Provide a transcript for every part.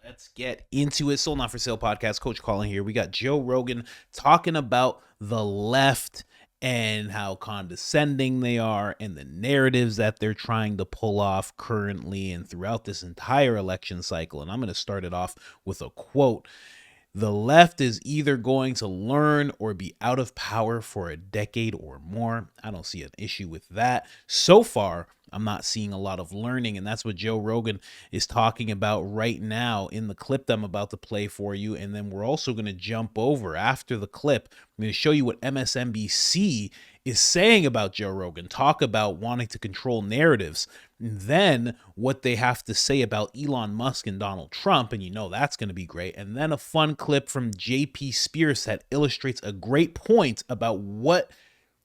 Let's get into it. Sold Not For Sale podcast. Coach Colin here. We got Joe Rogan talking about the left and how condescending they are and the narratives that they're trying to pull off currently and throughout this entire election cycle. And I'm going to start it off with a quote. The left is either going to learn or be out of power for a decade or more. I don't see an issue with that. So far, I'm not seeing a lot of learning, and that's what Joe Rogan is talking about right now in the clip that I'm about to play for you. And then we're also going to jump over after the clip. I'm going to show you what MSNBC is saying about Joe Rogan, talk about wanting to control narratives, and then what they have to say about Elon Musk and Donald Trump, and you know that's going to be great. And then a fun clip from JP Spears that illustrates a great point about what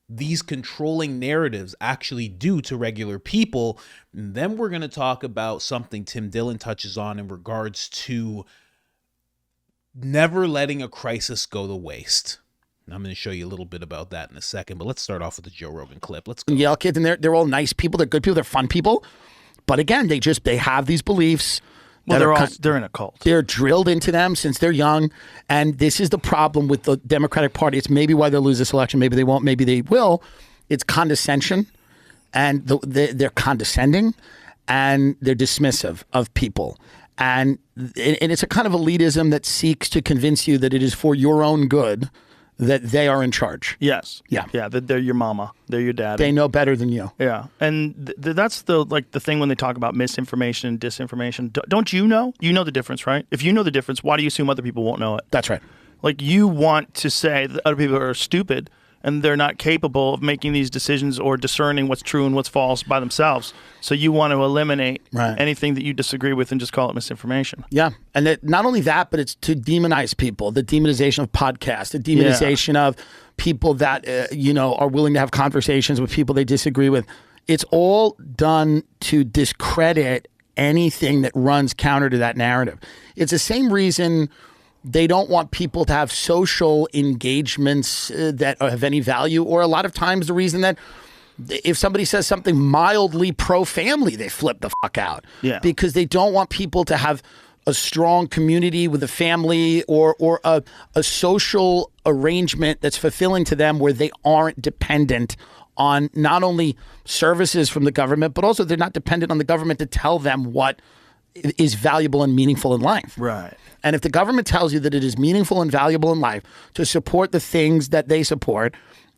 these controlling narratives actually do to regular people. And then we're going to talk about something Tim Dillon touches on in regards to never letting a crisis go to waste. And I'm going to show you a little bit about that in a second, but let's start off with the Joe Rogan clip. Let's go. Yale kids, and they're all nice people. They're good people. They're fun people. But again, they have these beliefs. Well, they're in a cult. They're drilled into them since they're young. And this is the problem with the Democratic Party. It's maybe why they'll lose this election. Maybe they won't. Maybe they will. It's condescension. And they're condescending. And they're dismissive of people. And it's a kind of elitism that seeks to convince you that it is for your own good that they are in charge. Yes. Yeah. Yeah. They're your mama. They're your dad. They know better than you. Yeah. And that's the thing when they talk about misinformation and disinformation. Don't you know? You know the difference, right? If you know the difference, why do you assume other people won't know it? That's right. Like, you want to say that other people are stupid and they're not capable of making these decisions or discerning what's true and what's false by themselves. So you want to eliminate anything that you disagree with and just call it misinformation. Yeah. And not only that, but it's to demonize people, the demonization of podcasts, the demonization of people that, are willing to have conversations with people they disagree with. It's all done to discredit anything that runs counter to that narrative. It's the same reason they don't want people to have social engagements that have any value, or a lot of times the reason that if somebody says something mildly pro-family, they flip the fuck out. Yeah. Because they don't want people to have a strong community with a family or a social arrangement that's fulfilling to them where they aren't dependent on not only services from the government, but also they're not dependent on the government to tell them what is valuable and meaningful in life. Right. And if the government tells you that it is meaningful and valuable in life to support the things that they support,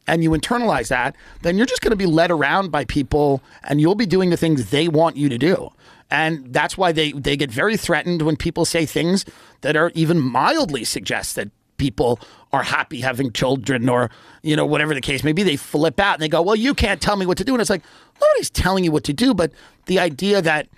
and you internalize that, then you're just going to be led around by people and you'll be doing the things they want you to do. And that's why they get very threatened when people say things that are even mildly suggest that people are happy having children or, whatever the case may be. They flip out and they go, well, you can't tell me what to do. And it's like, nobody's telling you what to do. But the idea that,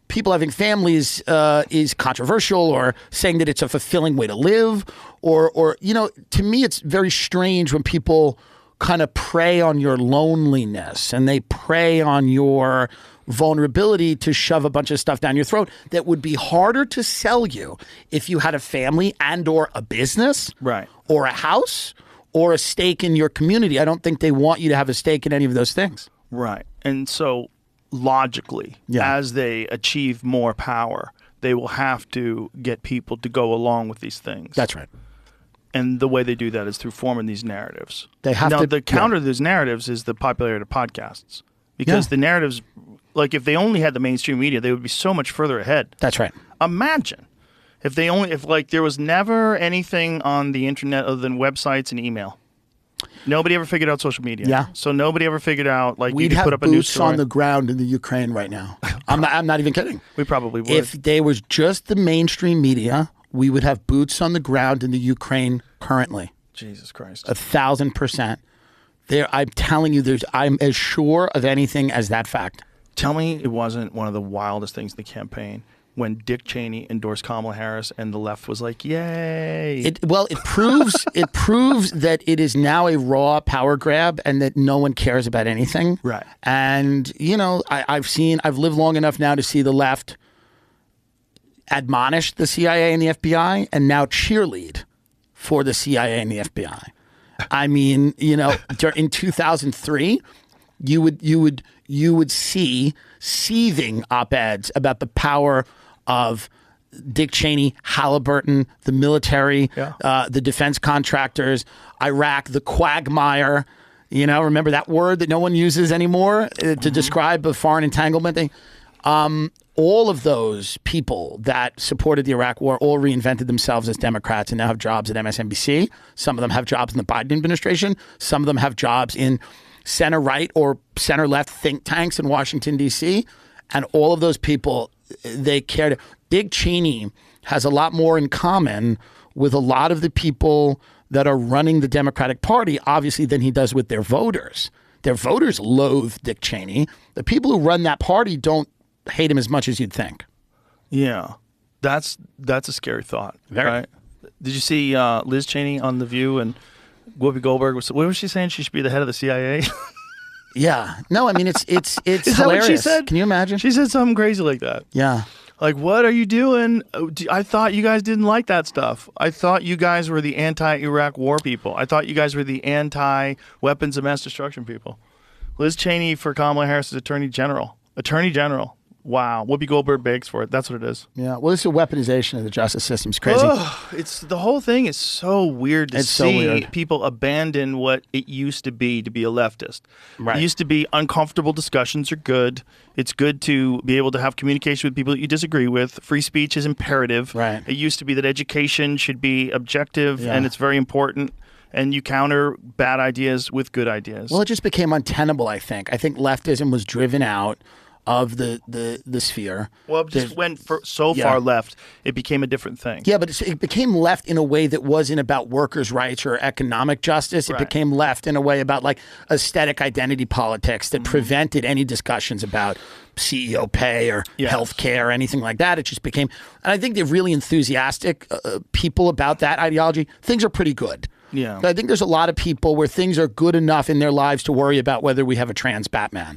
people having families is controversial, or saying that it's a fulfilling way to live, or to me, it's very strange when people kind of prey on your loneliness and they prey on your vulnerability to shove a bunch of stuff down your throat that would be harder to sell you if you had a family and or a business, right, or a house or a stake in your community. I don't think they want you to have a stake in any of those things. Right. And so logically, as they achieve more power, they will have to get people to go along with these things. That's right. And the way they do that is through forming these narratives. They have now, to. The counter to those narratives is the popularity of podcasts. Because the narratives, like if they only had the mainstream media, they would be so much further ahead. That's right. Imagine if there was never anything on the internet other than websites and email. Nobody ever figured out social media. Yeah. So nobody ever figured out we'd you could put up a news story. We'd have boots on the ground in the Ukraine right now. I'm not even kidding. We probably would. If there was just the mainstream media, we would have boots on the ground in the Ukraine currently. Jesus Christ. 1,000%. I'm telling you, I'm as sure of anything as that fact. Tell me it wasn't one of the wildest things in the campaign when Dick Cheney endorsed Kamala Harris and the left was like, yay. It proves that it is now a raw power grab and that no one cares about anything. Right. And, I've lived long enough now to see the left admonish the CIA and the FBI and now cheerlead for the CIA and the FBI. I mean, in 2003, you would see seething op-eds about the power of Dick Cheney, Halliburton, the military, Yeah. the defense contractors, Iraq, the quagmire. You know, remember that word that no one uses anymore to describe the foreign entanglement thing? All of those people that supported the Iraq war all reinvented themselves as Democrats and now have jobs at MSNBC. Some of them have jobs in the Biden administration. Some of them have jobs in center-right or center-left think tanks in Washington, D.C. And all of those people, they cared. Dick Cheney has a lot more in common with a lot of the people that are running the Democratic Party, obviously, than he does with their voters. Their voters loathe Dick Cheney. The people who run that party don't hate him as much as you'd think. Yeah, that's a scary thought. Very. Right? Did you see Liz Cheney on The View and Whoopi Goldberg? What was she saying? She should be the head of the CIA. Yeah. No, I mean, it's Is hilarious. that what she said? Can you imagine? She said something crazy like that. Yeah. Like, what are you doing? I thought you guys didn't like that stuff. I thought you guys were the anti-Iraq war people. I thought you guys were the anti-weapons of mass destruction people. Liz Cheney for Kamala Harris is Attorney General. Attorney General. Wow. Whoopi Goldberg begs for it. That's what it is. Yeah. Well, this is a weaponization of the justice system. It's crazy. It's the whole thing is so weird to It's so see weird. people abandon what it used to be a leftist. Right. It used to be uncomfortable discussions are good. It's good to be able to have communication with people that you disagree with. Free speech is imperative. Right. It used to be that education should be objective Yeah. and it's very important. And you counter bad ideas with good ideas. Well, it just became untenable, I think. I think leftism was driven out of the sphere. Well, it just went so far left, it became a different thing. Yeah, but it became left in a way that wasn't about workers' rights or economic justice. It Right. became left in a way about like aesthetic identity politics that prevented any discussions about CEO pay or Yes. health care or anything like that. It just became, and I think they're really enthusiastic people about that ideology. Things are pretty good. Yeah. But I think there's a lot of people where things are good enough in their lives to worry about whether we have a trans Batman.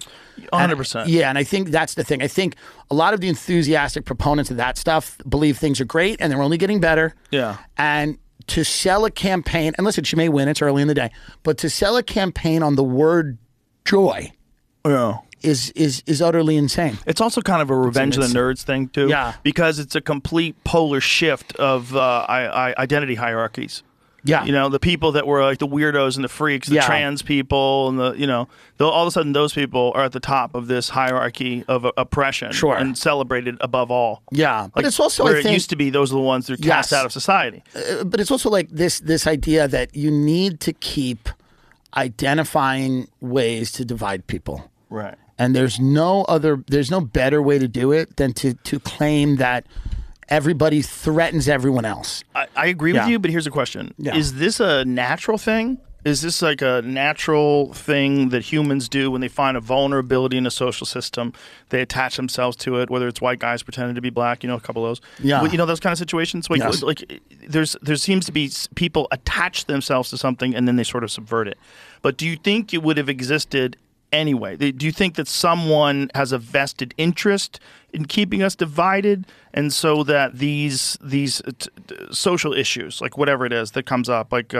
100%. Yeah, and I think that's the thing. I think a lot of the enthusiastic proponents of that stuff believe things are great and they're only getting better. Yeah. And to sell a campaign, and listen, she may win, it's early in the day, but to sell a campaign on the word joy Yeah. is utterly insane. It's also kind of a revenge of the nerds thing, too. Yeah. Because it's a complete polar shift of identity hierarchies. Yeah. You know, the people that were like the weirdos and the freaks, the Yeah. trans people, and all of a sudden those people are at the top of this hierarchy of oppression. Sure. And celebrated above all. Yeah. But it's also, where I think, it used to be those are the ones that are cast Yes. out of society. But it's also like this idea that you need to keep identifying ways to divide people. Right. And there's no better way to do it than to claim that everybody threatens everyone else. I agree with Yeah. you, but here's a question. Yeah. Is this a natural thing? Is this like a natural thing that humans do when they find a vulnerability in a social system? They attach themselves to it, whether it's white guys pretending to be black, a couple of those. Yeah. But, those kind of situations? Like, Yes. there seems to be people attach themselves to something and then they sort of subvert it. But do you think it would have existed anyway? Do you think that someone has a vested interest in keeping us divided, and so that these social issues, like whatever it is that comes up, like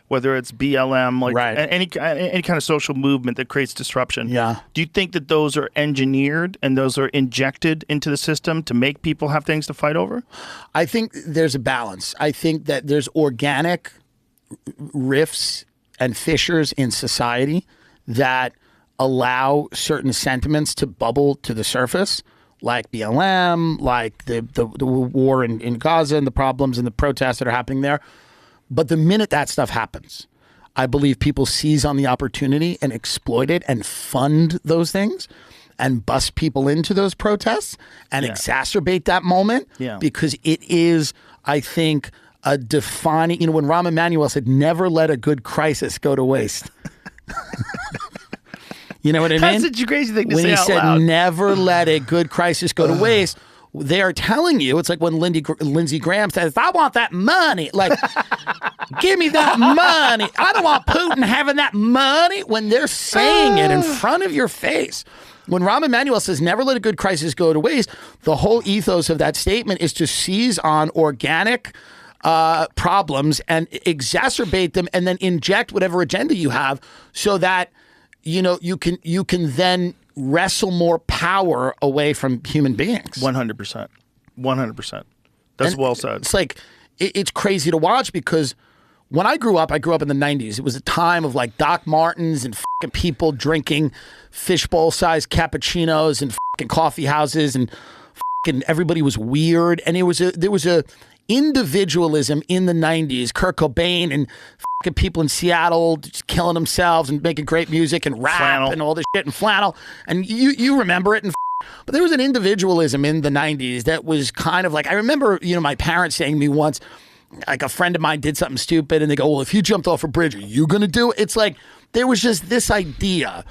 whether it's BLM, like Right. any kind of social movement that creates disruption, Yeah. do you think that those are engineered and those are injected into the system to make people have things to fight over? I think there's a balance. I think that there's organic rifts and fissures in society that allow certain sentiments to bubble to the surface, like BLM, like the war in Gaza and the problems and the protests that are happening there. But the minute that stuff happens, I believe people seize on the opportunity and exploit it and fund those things and bust people into those protests and exacerbate that moment because it is, I think, a defining, when Rahm Emanuel said, never let a good crisis go to waste. You know what I mean? That's such a crazy thing to when say he out said, loud. never let a good crisis go to waste, they are telling you, it's like when Lindsey Graham says, I want that money. Like, give me that money. I don't want Putin having that money. When they're saying it in front of your face. When Rahm Emanuel says, never let a good crisis go to waste, the whole ethos of that statement is to seize on organic problems and exacerbate them and then inject whatever agenda you have so that you can then wrestle more power away from human beings. 100%. 100%. That's And well said. It's like, it's crazy to watch because when I grew up in the 90s. It was a time of like Doc Martens and fucking people drinking fishbowl-sized cappuccinos and fucking coffee houses, and fucking everybody was weird. And there was a individualism in the 90s. Kurt Cobain and fucking people in Seattle just killing themselves and making great music and rap Flannel. and all this shit and flannel. And you remember it. And but there was an individualism in the 90s that was kind of like, I remember, my parents saying to me once, like a friend of mine did something stupid and they go, well, if you jumped off a bridge, are you going to do it? It's like, there was just this idea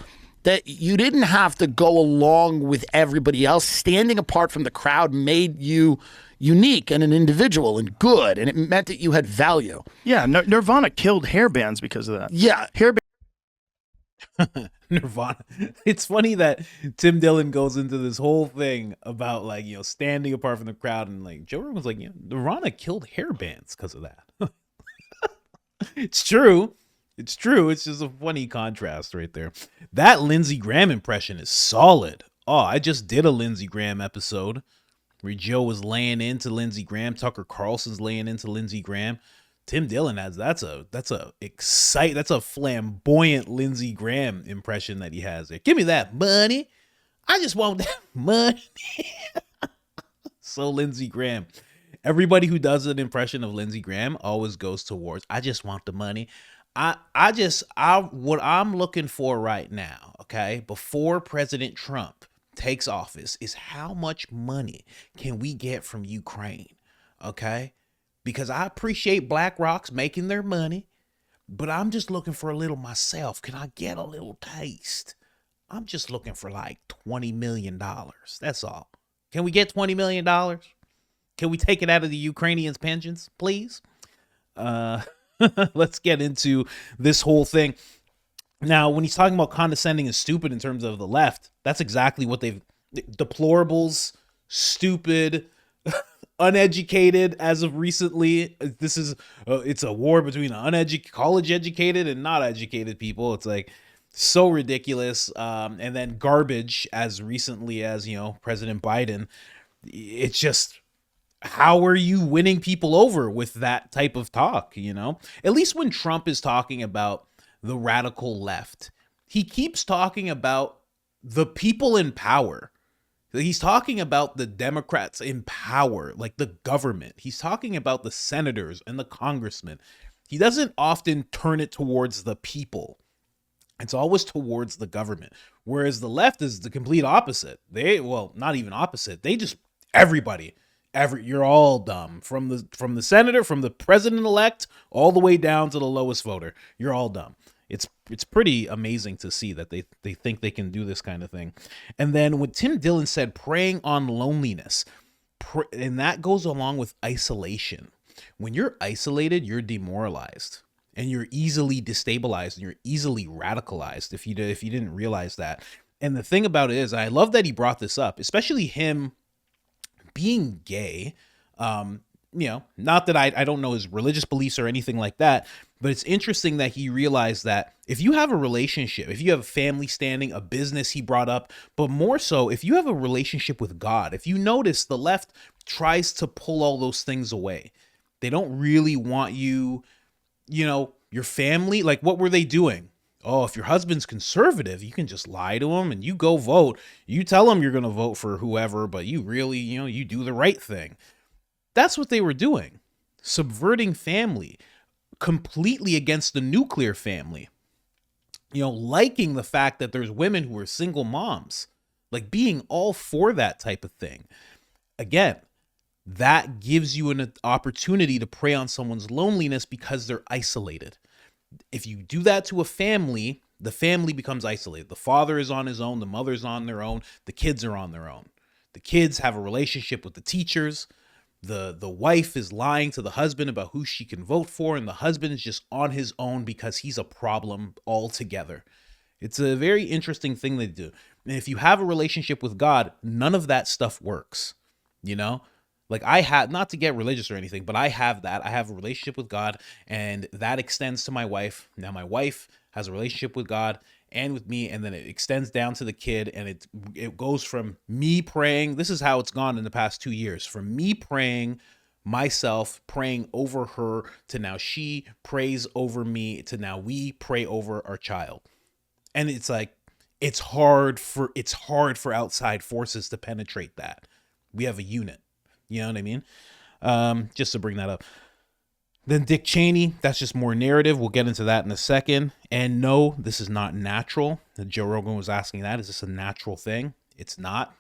that you didn't have to go along with everybody else. Standing apart from the crowd made you unique and an individual and good, and it meant that you had value. Yeah, Nirvana killed hair bands because of that. Yeah. Hair Nirvana. It's funny that Tim Dillon goes into this whole thing about like, standing apart from the crowd, and like Joe Rogan's like, Nirvana killed hair bands because of that. It's true. It's true. It's just a funny contrast right there. That Lindsey Graham impression is solid. Oh, I just did a Lindsey Graham episode where Joe was laying into Lindsey Graham. Tucker Carlson's laying into Lindsey Graham. Tim Dillon has that's a flamboyant Lindsey Graham impression that he has there. Give me that money. I just want that money. So Lindsey Graham. Everybody who does an impression of Lindsey Graham always goes towards, I just want the money. What I'm looking for right now, okay, before President Trump takes office, is how much money can we get from Ukraine, okay? Because I appreciate BlackRock's making their money, but I'm just looking for a little myself. Can I get a little taste? I'm just looking for like $20 million. That's all. Can we get $20 million? Can we take it out of the Ukrainians' pensions, please? Let's get into this whole thing. Now, when he's talking about condescending and stupid in terms of the left, that's exactly what deplorables, stupid, uneducated as of recently. This is it's a war between college educated and not educated people. It's like so ridiculous. And then garbage as recently as, President Biden. It's just, how are you winning people over with that type of talk? At least when Trump is talking about the radical left, he keeps talking about the people in power. He's talking about the Democrats in power, like the government. He's talking about the senators and the congressmen. He doesn't often turn it towards the people. It's always towards the government. Whereas the left is the complete opposite. Not even opposite. They just, everybody, you're all dumb. From the senator, from the president-elect, all the way down to the lowest voter. You're all dumb. It's pretty amazing to see that they think they can do this kind of thing. And then when Tim Dillon said preying on loneliness, and that goes along with isolation. When you're isolated, you're demoralized and you're easily destabilized and you're easily radicalized if you didn't realize that. And the thing about it is, I love that he brought this up, especially him being gay. Not that I don't know his religious beliefs or anything like that, but it's interesting that he realized that if you have a relationship, if you have a family standing, a business he brought up, but more so, if you have a relationship with God, if you notice the left tries to pull all those things away. They don't really want you, your family. Like, what were they doing? Oh, if your husband's conservative, you can just lie to him and you go vote. You tell him you're going to vote for whoever, but you really, you do the right thing. That's what they were doing. Subverting family. Completely against the nuclear family. Liking the fact that there's women who are single moms. Like, being all for that type of thing. Again, that gives you an opportunity to prey on someone's loneliness because they're isolated. If you do that to a family, the family becomes isolated. The father is on his own. The mother's on their own. The kids are on their own. The kids have a relationship with the teachers. The wife is lying to the husband about who she can vote for, and the husband is just on his own because he's a problem altogether. It's a very interesting thing they do. And if you have a relationship with God, none of that stuff works. Like, I have, not to get religious or anything, but I have that. I have a relationship with God, and that extends to my wife. Now my wife has a relationship with God and with me, and then it extends down to the kid, and it goes from me praying. This is how it's gone in the past 2 years. From me praying myself praying over her to now she prays over me to now we pray over our child. And it's like, it's hard for outside forces to penetrate that. We have a unit. You know what I mean? Just to bring that up. Then Dick Cheney, that's just more narrative. We'll get into that in a second. And no, this is not natural. Joe Rogan was asking that. Is this a natural thing? It's not.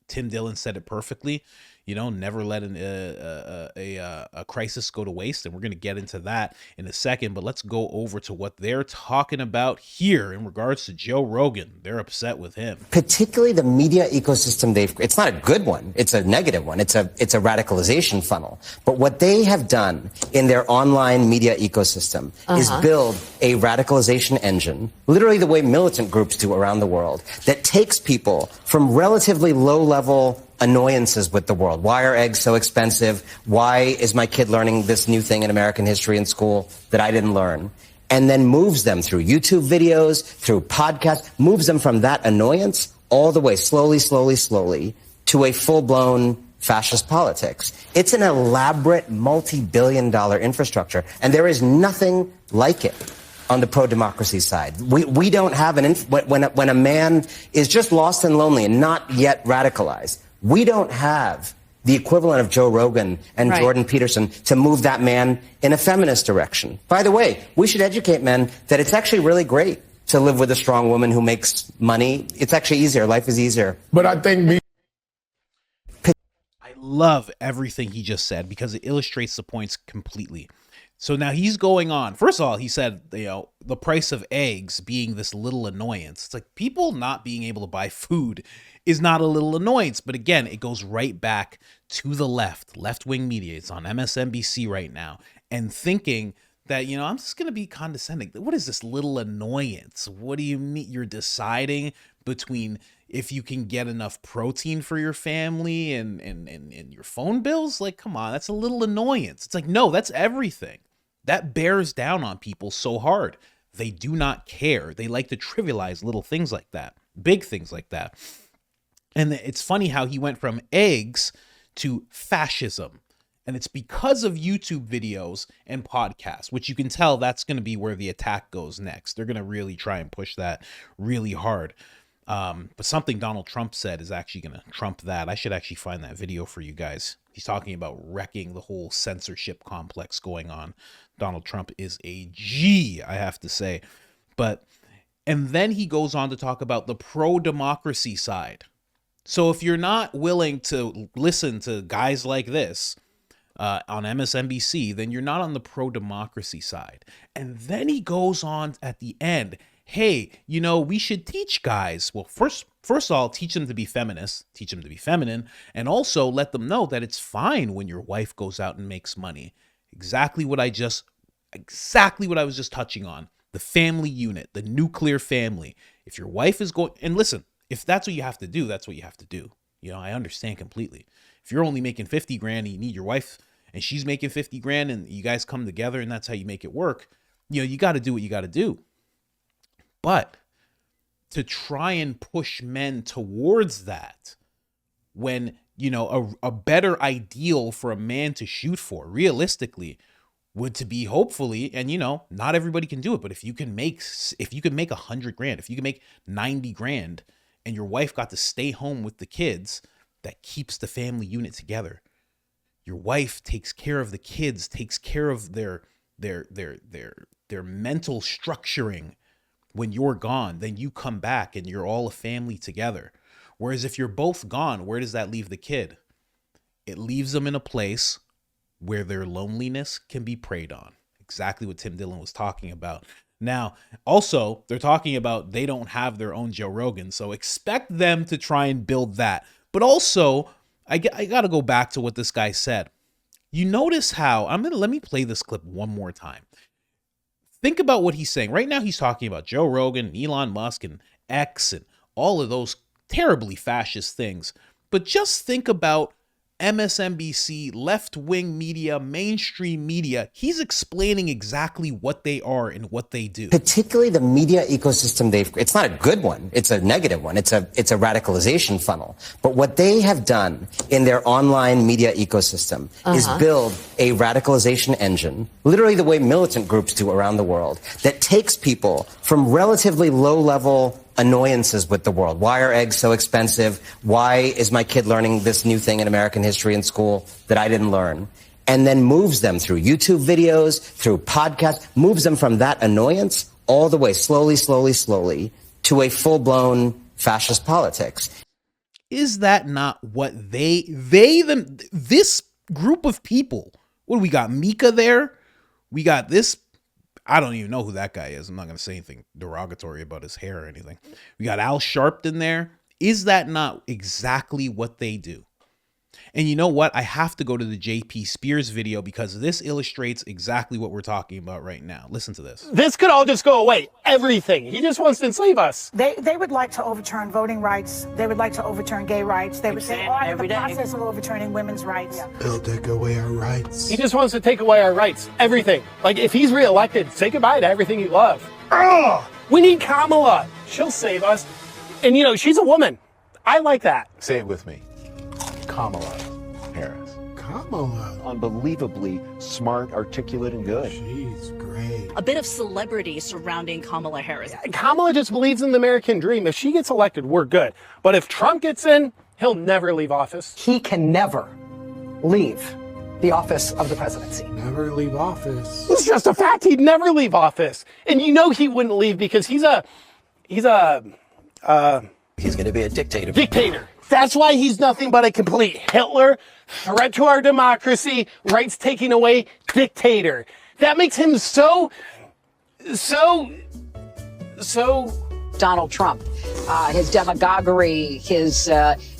Tim Dillon said it perfectly. You know, never let a crisis go to waste. And we're going to get into that in a second. But let's go over to what they're talking about here in regards to Joe Rogan. They're upset with him. Particularly the media ecosystem it's not a good one. It's a negative one. It's a radicalization funnel. But what they have done in their online media ecosystem is build a radicalization engine, literally the way militant groups do around the world, that takes people from relatively low-level annoyances with the world. Why are eggs so expensive? Why is my kid learning this new thing in American history in school that I didn't learn? And then moves them through YouTube videos, through podcasts, moves them from that annoyance all the way slowly to a full-blown fascist politics. It's an elaborate multi-billion-dollar infrastructure, and there is nothing like it on the pro-democracy side. We don't have when a man is just lost and lonely and not yet radicalized, we don't have the equivalent of Joe Rogan and Jordan Peterson to move that man in a feminist direction. By the way, we should educate men that it's actually really great to live with a strong woman who makes money. It's actually easier. Life is easier. But I think I love everything he just said because it illustrates the points completely. So now he's going on. First of all, he said, you know, the price of eggs being this little annoyance. It's like people not being able to buy food is not a little annoyance. But again, it goes right back to the left-wing media. It's on MSNBC right now. And thinking that, you know, I'm just going to be condescending. What is this little annoyance? What do you mean? You're deciding between if you can get enough protein for your family and your phone bills? Like, come on, that's a little annoyance. It's like, no, that's everything. That bears down on people so hard. They do not care. They like to trivialize little things like that, big things like that. And it's funny how he went from eggs to fascism. And it's because of YouTube videos and podcasts, which you can tell that's going to be where the attack goes next. They're going to really try and push that really hard. But something Donald Trump said is actually going to trump that. I should actually find that video for you guys. He's talking about wrecking the whole censorship complex going on. Donald Trump is a G, I have to say. And then he goes on to talk about the pro-democracy side. So if you're not willing to listen to guys like this on MSNBC, then you're not on the pro-democracy side. And then he goes on at the end, hey, you know, we should teach guys. Well, first of all, teach them to be feminists, teach them to be feminine, and also let them know that it's fine when your wife goes out and makes money. Exactly what I was just touching on. The family unit, the nuclear family. If your wife is going, and listen, if that's what you have to do, that's what you have to do. You know, I understand completely. If you're only making 50 grand and you need your wife and she's making 50 grand and you guys come together and that's how you make it work, you know, you got to do what you got to do. But to try and push men towards that when, you know, a better ideal for a man to shoot for realistically would to be hopefully, and you know, not everybody can do it, but if you can make 100 grand, if you can make 90 grand and your wife got to stay home with the kids, that keeps the family unit together. Your wife takes care of the kids, takes care of their mental structuring. When you're gone, then you come back and you're all a family together. Whereas if you're both gone, where does that leave the kid? It leaves them in a place where their loneliness can be preyed on. Exactly what Tim Dillon was talking about. Now, also, they're talking about they don't have their own Joe Rogan, so expect them to try and build that. But also, I got to go back to what this guy said. You notice how, let me play this clip one more time. Think about what he's saying. Right now, he's talking about Joe Rogan, and Elon Musk, and X, and all of those terribly fascist things. But just think about MSNBC, left-wing media, mainstream media. He's explaining exactly what they are and what they do. Particularly the media ecosystem it's not a good one. It's a negative one. It's a radicalization funnel. But what they have done in their online media ecosystem is build a radicalization engine, literally the way militant groups do around the world, that takes people from relatively low-level annoyances with the world. Why are eggs so expensive? Why is my kid learning this new thing in American history in school that I didn't learn? And then moves them through YouTube videos, through podcasts, moves them from that annoyance all the way slowly to a full-blown fascist politics. Is that not what this group of people, what do we got? Mika there? We got this, I don't even know who that guy is. I'm not going to say anything derogatory about his hair or anything. We got Al Sharpton there. Is that not exactly what they do? And you know what? I have to go to the JP Spears video because this illustrates exactly what we're talking about right now. Listen to this. This could all just go away. Everything. He just wants to enslave us. They would like to overturn voting rights. They would like to overturn gay rights. They would say, I'm in the process of overturning women's rights. He'll take away our rights. He just wants to take away our rights. Everything. Like, if he's reelected, say goodbye to everything you love. Ugh! We need Kamala. She'll save us. And, you know, she's a woman. I like that. Say it with me. Kamala Harris. Kamala. Unbelievably smart, articulate, and good. She's great. A bit of celebrity surrounding Kamala Harris. Kamala just believes in the American dream. If she gets elected, we're good. But if Trump gets in, he'll never leave office. He can never leave the office of the presidency. Never leave office. It's just a fact. He'd never leave office. And you know he wouldn't leave because he's going to be a dictator. Dictator. That's why he's nothing but a complete Hitler, threat to our democracy, rights taking away, dictator. That makes him so Donald Trump, his demagoguery, his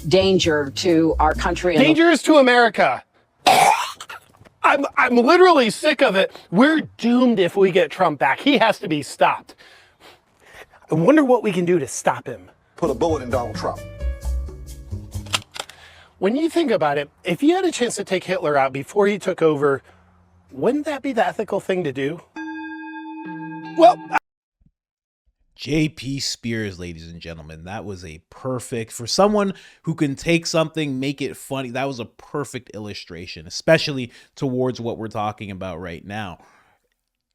danger to our country. Dangerous to America. I'm literally sick of it. We're doomed if we get Trump back. He has to be stopped. I wonder what we can do to stop him. Put a bullet in Donald Trump. When you think about it, if you had a chance to take Hitler out before he took over, wouldn't that be the ethical thing to do? Well, JP Spears, ladies and gentlemen, that was a perfect, for someone who can take something, make it funny, that was a perfect illustration, especially towards what we're talking about right now.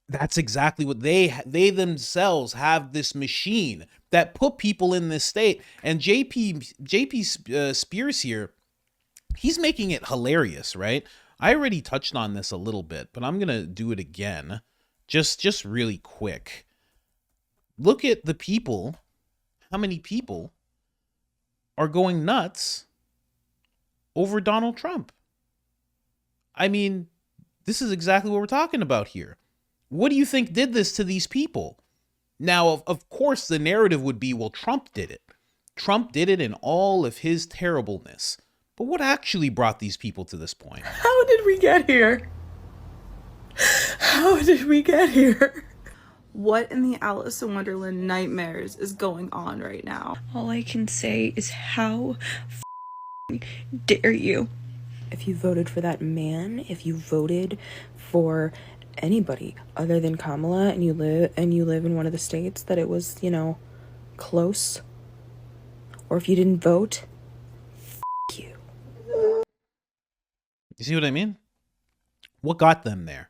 That's exactly what they themselves have, this machine that put people in this state. And JP Spears here, he's making it hilarious, right? I already touched on this a little bit, but I'm going to do it again, just really quick. Look at the people, how many people are going nuts over Donald Trump. I mean, this is exactly what we're talking about here. What do you think did this to these people? Now, of course, the narrative would be, well, Trump did it. Trump did it in all of his terribleness. But what actually brought these people to this point? How did we get here? How did we get here? What in the Alice in Wonderland nightmares is going on right now? All I can say is how dare you? If you voted for that man, if you voted for anybody other than Kamala and you live in one of the states that it was, you know, close, or if you didn't vote, you. You see what I mean? What got them there?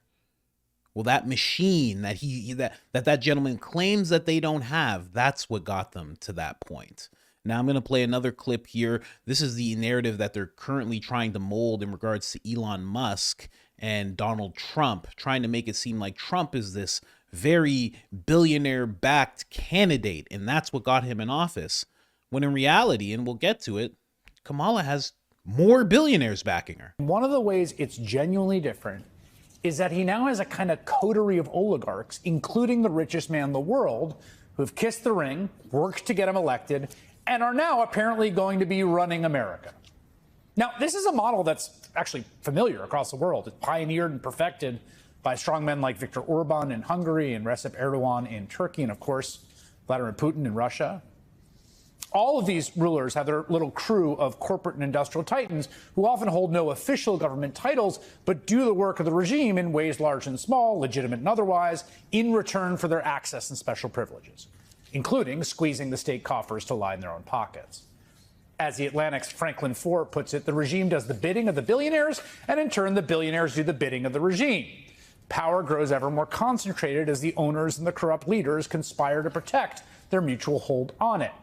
Well, that machine that that gentleman claims that they don't have, that's what got them to that point. Now I'm going to play another clip here. This is the narrative that they're currently trying to mold in regards to Elon Musk and Donald Trump, trying to make it seem like Trump is this very billionaire-backed candidate, and that's what got him in office. When in reality, and we'll get to it, Kamala has more billionaires backing her. One of the ways it's genuinely different is that he now has a kind of coterie of oligarchs, including the richest man in the world, who've kissed the ring, worked to get him elected, and are now apparently going to be running America. Now, this is a model that's actually familiar across the world. It's pioneered and perfected by strongmen like Viktor Orban in Hungary and Recep Erdogan in Turkey, and of course, Vladimir Putin in Russia. All of these rulers have their little crew of corporate and industrial titans who often hold no official government titles, but do the work of the regime in ways large and small, legitimate and otherwise, in return for their access and special privileges, including squeezing the state coffers to line their own pockets. As The Atlantic's Franklin Foer puts it, the regime does the bidding of the billionaires, and in turn, the billionaires do the bidding of the regime. Power grows ever more concentrated as the owners and the corrupt leaders conspire to protect their mutual hold on it.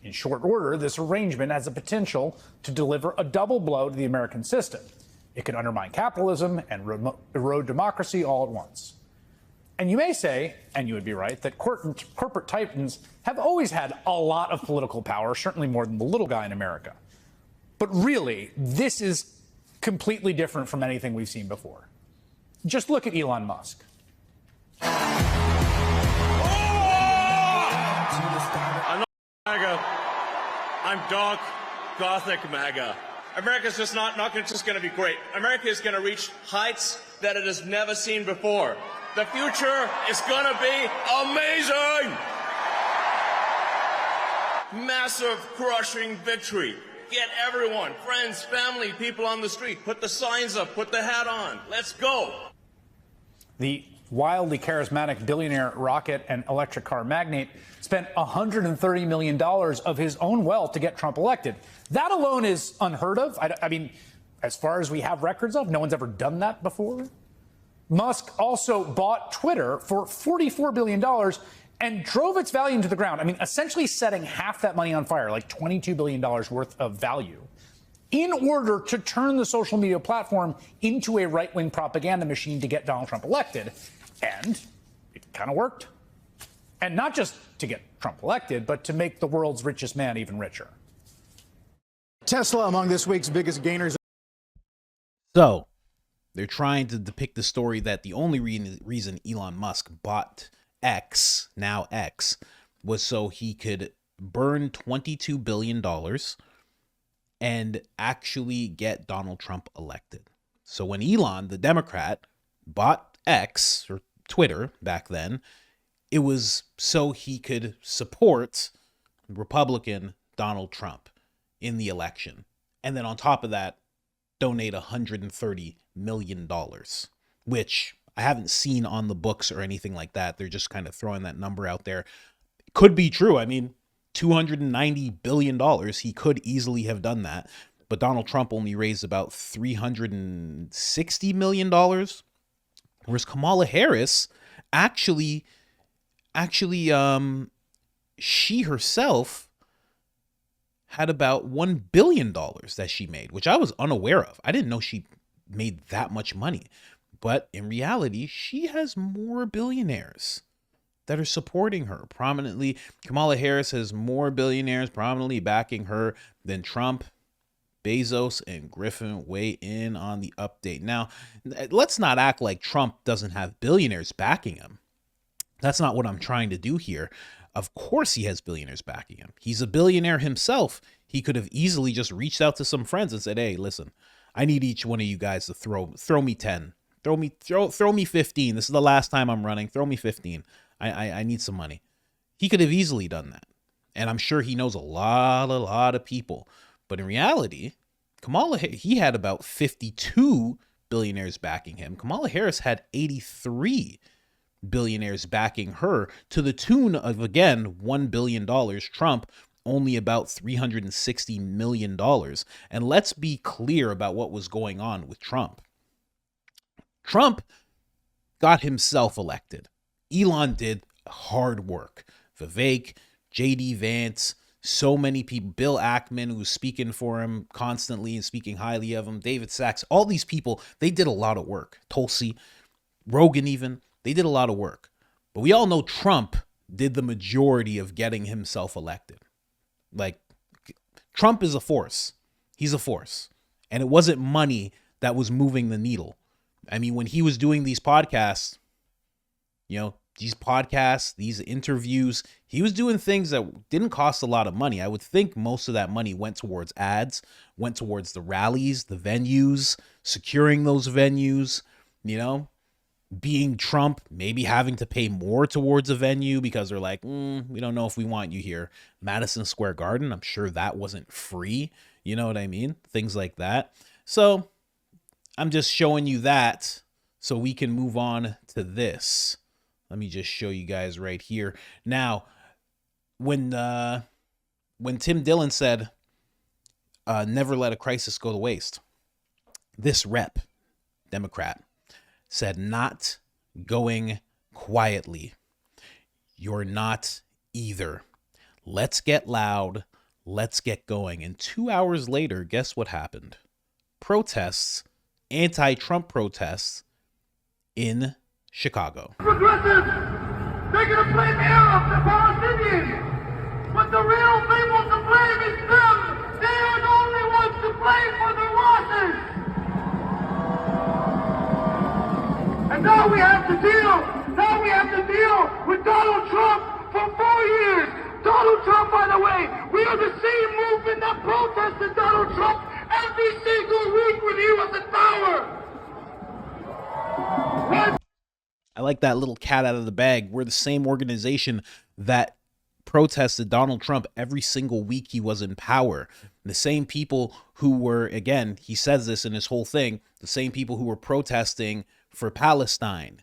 In short order, this arrangement has the potential to deliver a double blow to the American system. It could undermine capitalism and erode democracy all at once. And you may say, and you would be right, that corporate titans have always had a lot of political power, certainly more than the little guy in America. But really, this is completely different from anything we've seen before. Just look at Elon Musk. I'm not MAGA. I'm dark, gothic MAGA. America's just not just going to be great. America is going to reach heights that it has never seen before. The future is going to be amazing. Massive, crushing victory. Get everyone, friends, family, people on the street. Put the signs up, put the hat on. Let's go. The wildly charismatic billionaire rocket and electric car magnate spent $130 million of his own wealth to get Trump elected. That alone is unheard of. I mean, as far as we have records of, no one's ever done that before. Musk also bought Twitter for $44 billion and drove its value into the ground. I mean, essentially setting half that money on fire, like $22 billion worth of value, in order to turn the social media platform into a right-wing propaganda machine to get Donald Trump elected. And it kind of worked. And not just to get Trump elected, but to make the world's richest man even richer. Tesla among this week's biggest gainers. So they're trying to depict the story that the only reason Elon Musk bought X, now X, was so he could burn $22 billion and actually get Donald Trump elected. So when Elon, the Democrat, bought X, or Twitter back then, it was so he could support Republican Donald Trump in the election. And then on top of that, donate $130 million, which I haven't seen on the books or anything like that. They're just kind of throwing that number out there. It could be true. I mean, $290 billion, he could easily have done that. But Donald Trump only raised about $360 million. Whereas Kamala Harris actually, she herself had about $1 billion that she made, which I was unaware of. I didn't know she made that much money. But in reality, she has more billionaires that are supporting her prominently. Kamala Harris has more billionaires prominently backing her than Trump. Bezos and Griffin weigh in on the update. Now, let's not act like Trump doesn't have billionaires backing him. That's not what I'm trying to do here. Of course he has billionaires backing him. He's a billionaire himself. He could have easily just reached out to some friends and said, hey, listen, I need each one of you guys to throw me 10. Throw me 15. This is the last time I'm running. Throw me 15. I need some money. He could have easily done that. And I'm sure he knows a lot of people. But in reality, he had about 52 billionaires backing him. Kamala Harris had 83 billionaires backing her to the tune of, again, $1 billion. Trump, only about $360 million. And let's be clear about what was going on with Trump. Trump got himself elected. Elon did hard work. Vivek, J.D. Vance, so many people, Bill Ackman, who's speaking for him constantly and speaking highly of him, David Sachs, all these people, they did a lot of work. Tulsi, Rogan even, they did a lot of work. But we all know Trump did the majority of getting himself elected. Like, Trump is a force. He's a force. And it wasn't money that was moving the needle. I mean, when he was doing these podcasts, these interviews, he was doing things that didn't cost a lot of money. I would think most of that money went towards ads, went towards the rallies, the venues, securing those venues, being Trump, maybe having to pay more towards a venue because they're like, we don't know if we want you here. Madison Square Garden, I'm sure that wasn't free. You know what I mean? Things like that. So I'm just showing you that so we can move on to this. Let me just show you guys right here. Now, when Tim Dillon said, never let a crisis go to waste, this rep, Democrat, said, not going quietly. You're not either. Let's get loud. Let's get going. And 2 hours later, guess what happened? Protests, anti-Trump protests in Chicago. Progressives, they're going to blame Arabs and Palestinians, but the real people to blame is them. They are the only ones to blame for their losses. And now we have to deal with Donald Trump for 4 years. Donald Trump, by the way, we are the same movement that protested Donald Trump every single week when he was in power. I like that little cat out of the bag. We're the same organization that protested Donald Trump every single week he was in power. The same people who were, again, he says this in his whole thing, the same people who were protesting for Palestine.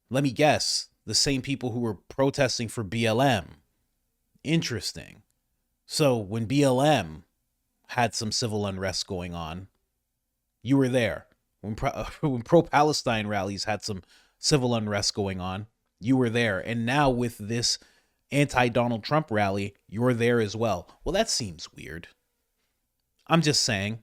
Let me guess, the same people who were protesting for BLM. Interesting. So when BLM had some civil unrest going on, you were there. When pro-Palestine rallies had some civil unrest going on, you were there. And now with this anti-Donald Trump rally, you're there as well. Well, that seems weird. I'm just saying.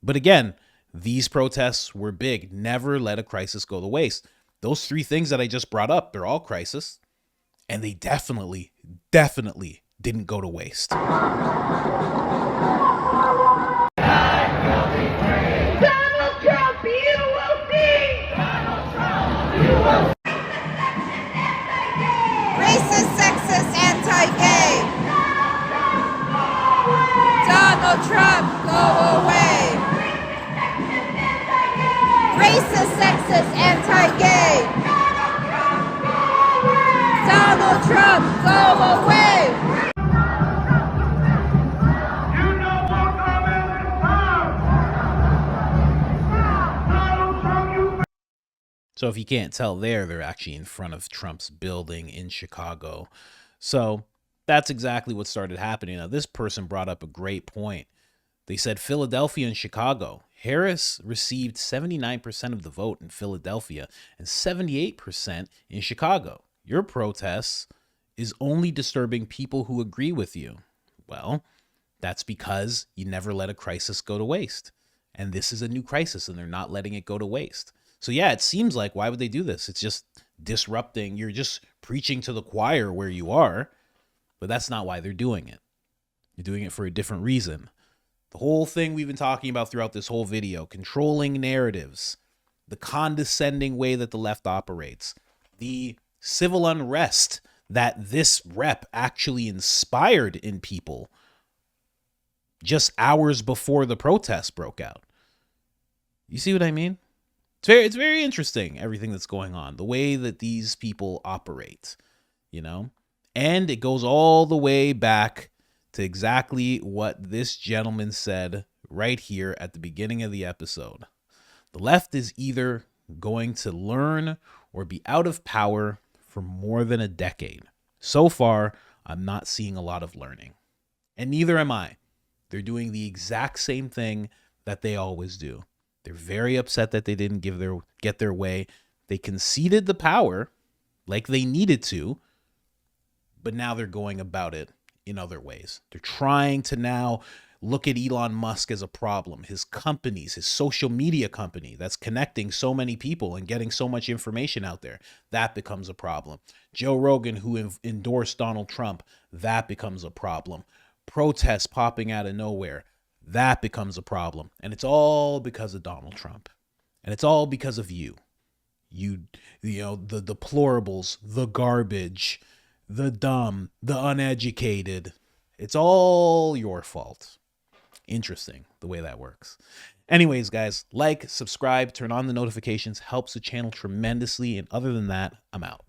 But again, these protests were big. Never let a crisis go to waste. Those three things that I just brought up, they're all crisis. And they definitely didn't go to waste. Racist, sexist, anti-gay. Donald Trump, go away. Racist, sexist, anti-gay. Donald Trump, go away. So if you can't tell there, they're actually in front of Trump's building in Chicago. So that's exactly what started happening. Now, this person brought up a great point. They said Philadelphia and Chicago. Harris received 79% of the vote in Philadelphia and 78% in Chicago. Your protests is only disturbing people who agree with you. Well, that's because you never let a crisis go to waste. And this is a new crisis, and they're not letting it go to waste. So yeah, it seems like, why would they do this? It's just disrupting. You're just preaching to the choir where you are, but that's not why they're doing it. You're doing it for a different reason. The whole thing we've been talking about throughout this whole video, controlling narratives, the condescending way that the left operates, the civil unrest that this rep actually inspired in people just hours before the protests broke out. You see what I mean? It's very interesting, everything that's going on, the way that these people operate, you know, and it goes all the way back to exactly what this gentleman said right here at the beginning of the episode. The left is either going to learn or be out of power for more than a decade. So far, I'm not seeing a lot of learning, and neither am I. They're doing the exact same thing that they always do. They're very upset that they didn't get their way. They conceded the power like they needed to, but now they're going about it in other ways. They're trying to now look at Elon Musk as a problem. His companies, his social media company that's connecting so many people and getting so much information out there, that becomes a problem. Joe Rogan, who endorsed Donald Trump, that becomes a problem. Protests popping out of nowhere, that becomes a problem. And it's all because of Donald Trump. And it's all because of you. You know, the deplorables, the garbage, the dumb, the uneducated. It's all your fault. Interesting the way that works. Anyways, guys, like, subscribe, turn on the notifications, helps the channel tremendously. And other than that, I'm out.